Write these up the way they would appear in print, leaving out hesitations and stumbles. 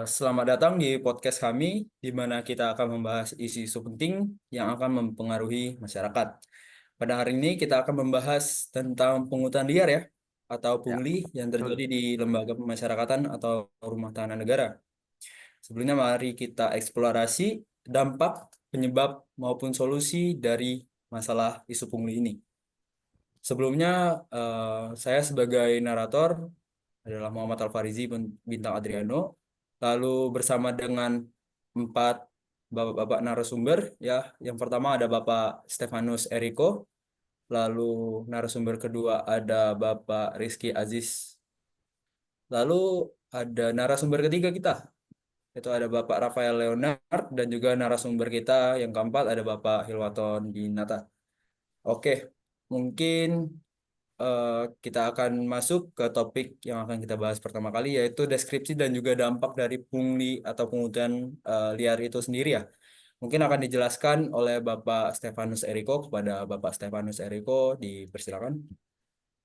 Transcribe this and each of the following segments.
Selamat datang di podcast kami, di mana kita akan membahas isu-isu penting yang akan mempengaruhi masyarakat. Pada hari ini kita akan membahas tentang pungutan liar ya, atau Ya, pungli yang terjadi betul. di lembaga pemasyarakatan atau rumah tahanan negara. Sebelumnya mari kita eksplorasi dampak, penyebab, maupun solusi dari masalah isu pungli ini. Sebelumnya, saya sebagai narator adalah Muhammad Alfarizi Bintang Adriano. Lalu bersama dengan empat bapak-bapak narasumber, ya. Yang pertama ada Bapak Stefanus Eriko. Lalu narasumber kedua ada Bapak Rizky Aziz. Lalu ada narasumber ketiga kita, itu ada Bapak Rafael Leonard dan juga narasumber kita yang keempat ada Bapak Hilwaton Dinata. Oke, mungkin eh, kita akan masuk ke topik yang akan kita bahas pertama kali, yaitu deskripsi dan juga dampak dari pungli atau pungutan liar itu sendiri ya. Mungkin akan dijelaskan oleh Bapak Stefanus Eriko. Kepada Bapak Stefanus Eriko, dipersilakan.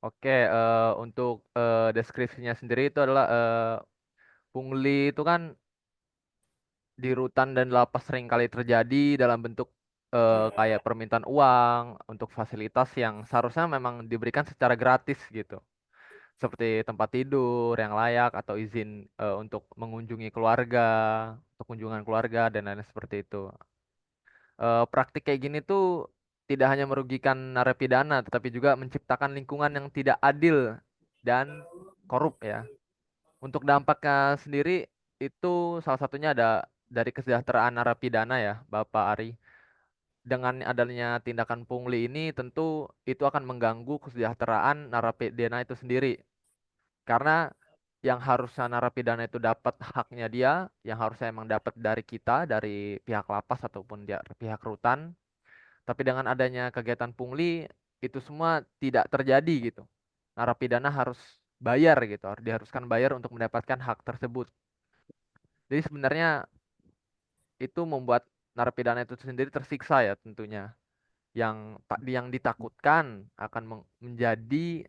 Oke, untuk deskripsinya sendiri itu adalah pungli itu kan di rutan dan lapas seringkali terjadi dalam bentuk kayak permintaan uang untuk fasilitas yang seharusnya memang diberikan secara gratis gitu. Seperti tempat tidur yang layak atau izin untuk mengunjungi keluarga, untuk kunjungan keluarga dan lain seperti itu. Praktik kayak gini tuh tidak hanya merugikan narapidana, tetapi juga menciptakan lingkungan yang tidak adil dan korup ya. Untuk dampaknya sendiri itu salah satunya ada dari kesejahteraan narapidana ya, Bapak Ari. Dengan adanya tindakan pungli ini tentu itu akan mengganggu kesejahteraan narapidana itu sendiri. Karena yang harusnya narapidana itu dapat haknya dia, yang harusnya emang dapat dari kita, dari pihak lapas ataupun dia, pihak rutan, tapi dengan adanya kegiatan pungli itu semua tidak terjadi gitu. Narapidana harus bayar gitu, harus diharuskan bayar untuk mendapatkan hak tersebut. Jadi sebenarnya itu membuat narapidana itu sendiri tersiksa ya tentunya. Yang ditakutkan akan menjadi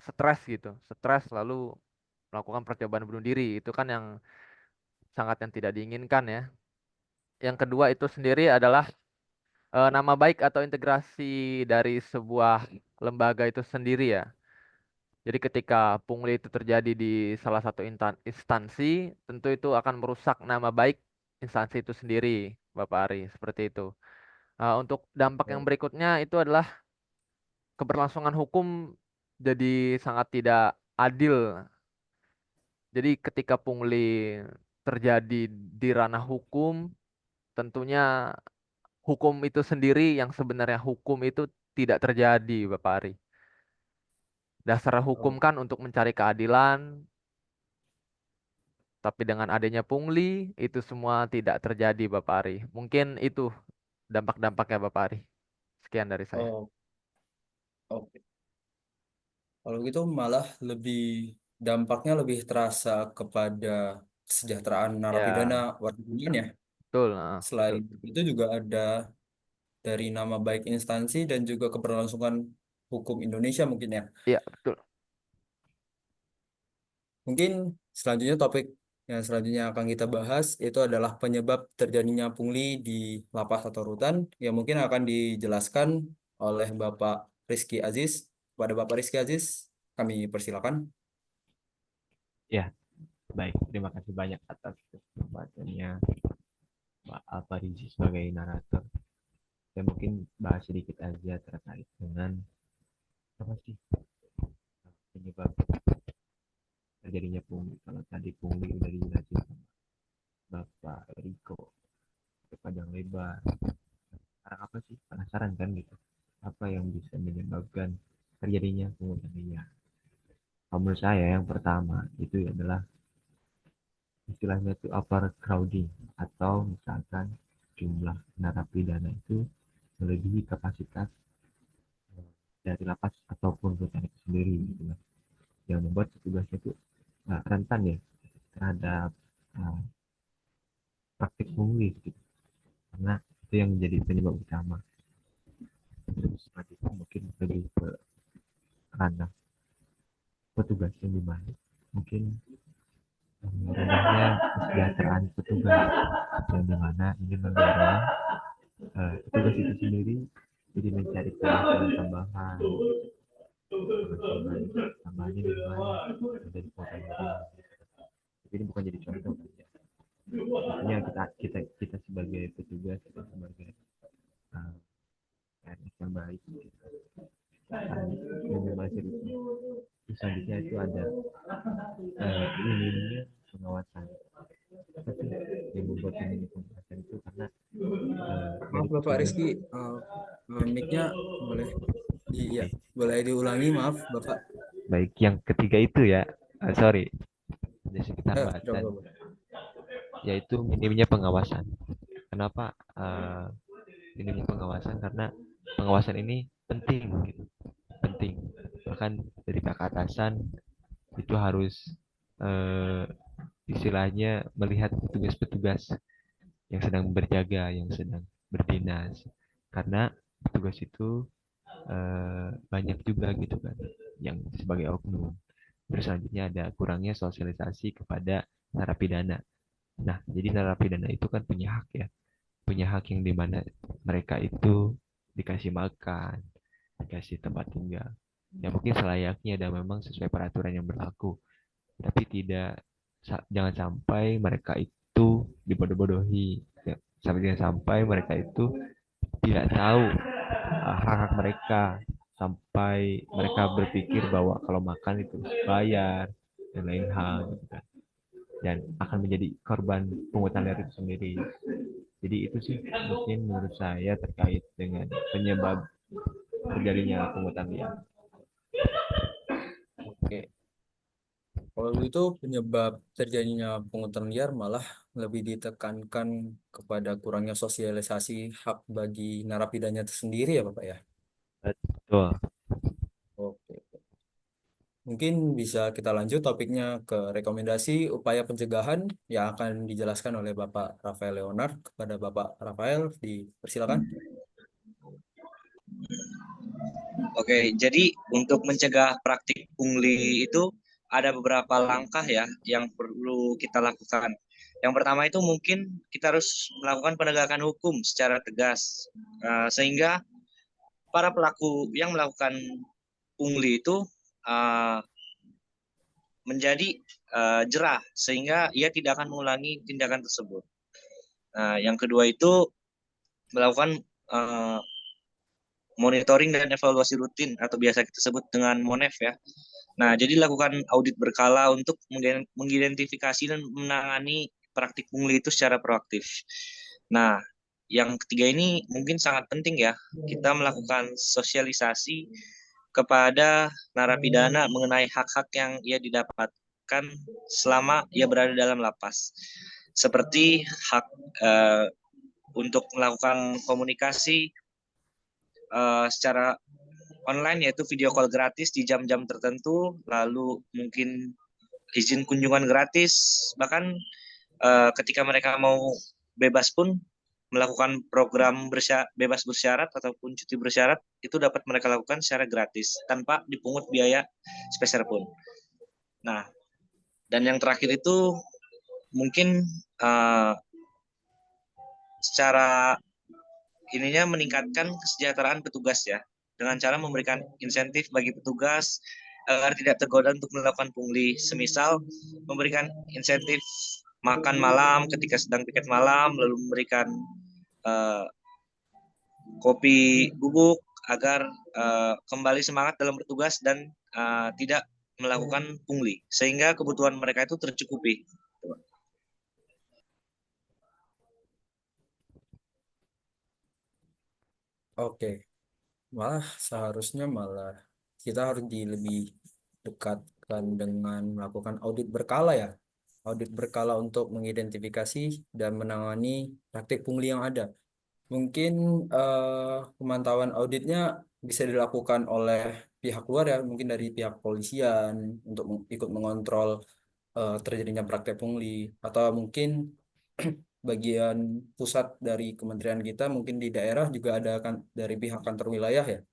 stres gitu, stres lalu melakukan percobaan bunuh diri. Itu kan yang sangat yang tidak diinginkan ya. Yang kedua itu sendiri adalah nama baik atau integrasi dari sebuah lembaga itu sendiri ya. Jadi ketika pungli itu terjadi di salah satu instansi, tentu itu akan merusak nama baik instansi itu sendiri, Bapak Ari, seperti itu. Untuk dampak yang berikutnya itu adalah keberlangsungan hukum jadi sangat tidak adil. Jadi ketika pungli terjadi di ranah hukum, tentunya hukum itu sendiri yang sebenarnya hukum itu tidak terjadi, Bapak Ari. Dasar hukum Oh, kan untuk mencari keadilan, tapi dengan adanya pungli, itu semua tidak terjadi, Bapak Ari. Mungkin itu dampak-dampaknya, Bapak Ari. Sekian dari saya. oh, oke. Kalau gitu malah lebih dampaknya lebih terasa kepada kesejahteraan narapidana Ya, warga binaan ya. betul. Betul. Selain itu juga ada dari nama baik instansi dan juga keberlangsungan hukum Indonesia mungkin ya. Iya, betul. Mungkin selanjutnya topik yang selanjutnya akan kita bahas itu adalah penyebab terjadinya pungli di lapas atau rutan yang mungkin akan dijelaskan oleh Bapak Rizky Aziz. Kepada Bapak Rizky Aziz, kami persilakan. Ya, baik. Terima kasih banyak atas kesempatannya Pak Alfarizi sebagai narator. Saya mungkin bahas sedikit aja terkait dengan apa sih penyebab terjadinya pungli. Kalau tadi pungli udah dijelasin sama Bapak Riko ke panjang lebar. Sekarang apa sih? Penasaran kan gitu? Apa yang bisa menyebabkan terjadinya pungutan liar? Kalau menurut saya yang pertama itu adalah istilahnya itu overcrowding atau misalkan jumlah narapidana itu melebihi kapasitas dari lapas ataupun rutan itu sendiri gitu kan. Yang membuat petugasnya itu rentan ya terhadap uh, praktik pungli gitu. Karena itu yang menjadi penyebab utama. Terus selanjutnya mungkin lebih ke ranah petugas yang dimana mungkin rendahnya kesejahteraan petugas, yang dimana ini mendorong petugas itu sendiri jadi mencari penghasilan tambahan. Penghasilan tambahannya dari mana? Dari potensi. Tapi ini bukan jadi contoh kan ya. Artinya kita sebagai petugas, kita sebagai uh, PNS yang baik, kita akan meminimalisir itu. Terus selanjutnya itu ada minimnya pengawasan. Apa sih yang membuat minimnya pengawasan itu? Karena Maaf dari Bapak petugas. Rizky, mic-nya boleh Oke, ya, boleh diulangi, maaf Bapak. baik, yang ketiga itu ya, sorry, ada sekitar Coba, batan, coba. yaitu minimnya pengawasan. Kenapa minimnya pengawasan? Karena pengawasan ini penting, gitu. Penting. Bahkan dari pihak atasan itu harus eh, istilahnya melihat petugas-petugas yang sedang berjaga, yang sedang berdinas. Karena petugas itu banyak juga gitu kan, yang sebagai oknum. Terus selanjutnya ada kurangnya sosialisasi kepada narapidana. Nah, jadi narapidana itu kan punya hak ya, punya hak yang dimana mereka itu dikasih makan, dikasih tempat tinggal. Ya mungkin selayaknya dan memang sesuai peraturan yang berlaku. Tapi tidak, jangan sampai mereka itu dibodoh-bodohi. Ya, sampai mereka itu tidak tahu hak-hak mereka, sampai mereka berpikir bahwa kalau makan itu harus bayar dan lain hal gitu kan, dan akan menjadi korban pungutan liar itu sendiri. Jadi itu sih mungkin menurut saya terkait dengan penyebab terjadinya pungutan liar. Oke. Kalau itu penyebab terjadinya pungutan liar malah lebih ditekankan kepada kurangnya sosialisasi hak bagi narapidana itu sendiri ya Bapak ya. Betul. Oke. Mungkin bisa kita lanjut topiknya ke rekomendasi upaya pencegahan yang akan dijelaskan oleh Bapak Rafael Leonard. Kepada Bapak Rafael, dipersilakan. Oke, jadi untuk mencegah praktik pungli itu ada beberapa langkah ya yang perlu kita lakukan. Yang pertama itu mungkin kita harus melakukan penegakan hukum secara tegas, sehingga para pelaku yang melakukan pungli itu uh, menjadi jerah, sehingga ia tidak akan mengulangi tindakan tersebut. Yang kedua itu melakukan monitoring dan evaluasi rutin atau biasa kita sebut dengan MONEF ya. Nah, jadi lakukan audit berkala untuk mengidentifikasi dan menangani praktik pungli itu secara proaktif. Nah, yang ketiga ini mungkin sangat penting ya, kita melakukan sosialisasi kepada narapidana mengenai hak-hak yang ia didapatkan selama ia berada dalam lapas. Seperti hak untuk melakukan komunikasi secara online, yaitu video call gratis di jam-jam tertentu, lalu mungkin izin kunjungan gratis, bahkan ketika mereka mau bebas pun melakukan program bebas bersyarat ataupun cuti bersyarat itu dapat mereka lakukan secara gratis tanpa dipungut biaya sepeser pun. Nah, dan yang terakhir itu mungkin secara ininya meningkatkan kesejahteraan petugas ya, dengan cara memberikan insentif bagi petugas agar tidak tergoda untuk melakukan pungli. Semisal memberikan insentif makan malam ketika sedang piket malam, lalu memberikan kopi bubuk agar kembali semangat dalam bertugas dan tidak melakukan pungli, sehingga kebutuhan mereka itu tercukupi. Oke, malah seharusnya malah kita harus lebih dekatkan dengan melakukan audit berkala ya. Audit berkala untuk mengidentifikasi dan menangani praktik pungli yang ada. Mungkin pemantauan auditnya bisa dilakukan oleh pihak luar ya, mungkin dari pihak polisian untuk ikut mengontrol terjadinya praktek pungli, atau mungkin bagian pusat dari kementerian kita, mungkin di daerah juga ada kan dari pihak kantor wilayah ya,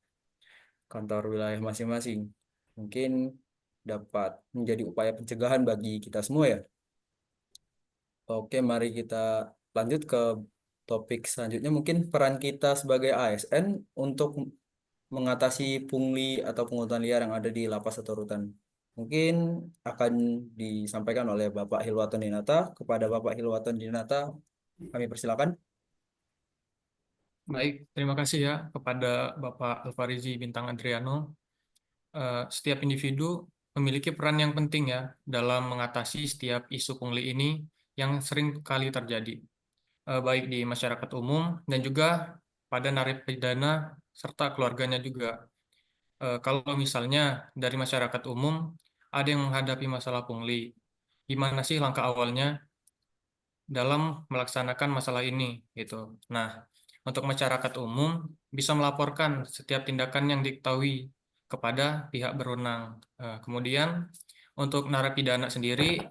kantor wilayah masing-masing. Mungkin dapat menjadi upaya pencegahan bagi kita semua ya. Oke, mari kita lanjut ke topik selanjutnya. Mungkin peran kita sebagai ASN untuk mengatasi pungli atau pungutan liar yang ada di lapas atau rutan. Mungkin akan disampaikan oleh Bapak Hilwaton Dinata. Kepada Bapak Hilwaton Dinata, kami persilakan. Baik, terima kasih ya kepada Bapak Alfarizi Bintang Adriano. Setiap individu memiliki peran yang penting ya dalam mengatasi setiap isu pungli ini yang sering kali terjadi, baik di masyarakat umum dan juga pada narapidana serta keluarganya juga. Kalau misalnya dari masyarakat umum ada yang menghadapi masalah pungli, gimana sih langkah awalnya dalam melaksanakan masalah ini gitu. Nah, untuk masyarakat umum bisa melaporkan setiap tindakan yang diketahui kepada pihak berwenang. Kemudian untuk narapidana sendiri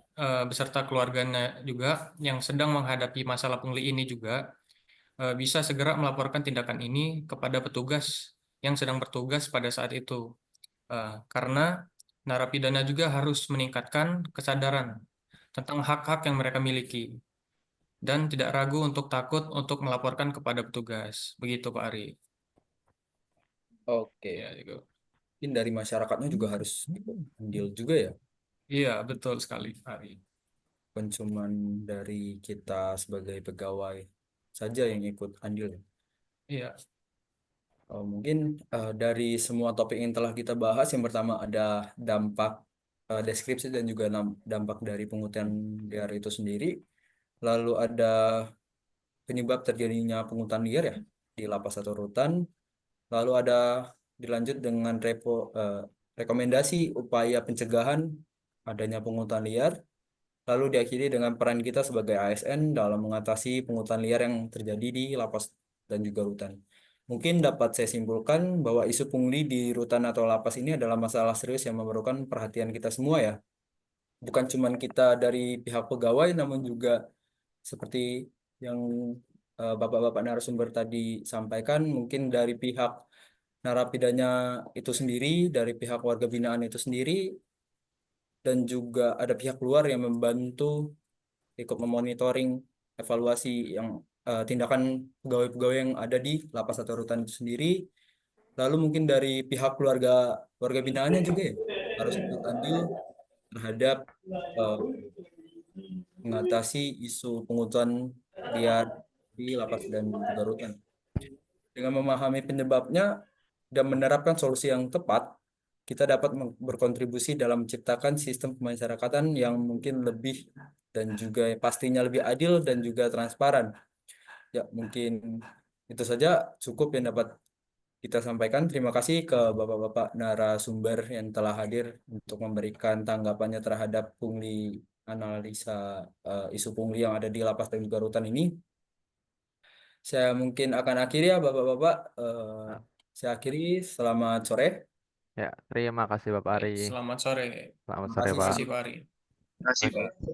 beserta keluarganya juga yang sedang menghadapi masalah pungli ini juga bisa segera melaporkan tindakan ini kepada petugas yang sedang bertugas pada saat itu. Karena narapidana juga harus meningkatkan kesadaran tentang hak-hak yang mereka miliki dan tidak ragu untuk takut untuk melaporkan kepada petugas. Begitu Pak Ari. Oke, Ya, gitu. mungkin dari masyarakatnya juga harus ikut andil juga ya. Iya, betul sekali Pak Ari. Bukan cuman dari kita sebagai pegawai saja yang ikut andil ya. Iya, Mungkin dari semua topik yang telah kita bahas, yang pertama ada dampak deskripsi dan juga dampak dari pungutan liar itu sendiri. Lalu ada penyebab terjadinya pungutan liar ya di lapas atau rutan. Lalu ada dilanjut dengan rekomendasi upaya pencegahan adanya pungutan liar. Lalu diakhiri dengan peran kita sebagai ASN dalam mengatasi pungutan liar yang terjadi di lapas dan juga rutan. Mungkin dapat saya simpulkan bahwa isu pungli di rutan atau lapas ini adalah masalah serius yang memerlukan perhatian kita semua ya. Bukan cuma kita dari pihak pegawai, namun juga seperti yang bapak-bapak narasumber tadi sampaikan, mungkin dari pihak narapidanya itu sendiri, dari pihak warga binaan itu sendiri, dan juga ada pihak luar yang membantu ikut memonitoring evaluasi yang tindakan pegawai-pegawai yang ada di lapas atau rutan itu sendiri. Lalu mungkin dari pihak keluarga warga binaannya juga ya, harus ikut andil terhadap eh, mengatasi isu pungutan liar di lapas dan juga rutan. Dengan memahami penyebabnya dan menerapkan solusi yang tepat, kita dapat berkontribusi dalam menciptakan sistem pemasyarakatan yang mungkin lebih dan juga pastinya lebih adil dan juga transparan. Ya, mungkin itu saja cukup yang dapat kita sampaikan. Terima kasih ke Bapak-Bapak narasumber yang telah hadir untuk memberikan tanggapannya terhadap analisa isu pungli yang ada di lapas dan juga rutan ini. Saya mungkin akan akhiri ya Bapak-Bapak. Nah, Saya akhiri. Selamat sore. ya, terima kasih Bapak Ari. Selamat sore. Selamat Terima sore, kasih Terima Pak. kasih Pak Ari. Terima kasih, Oke. Pak.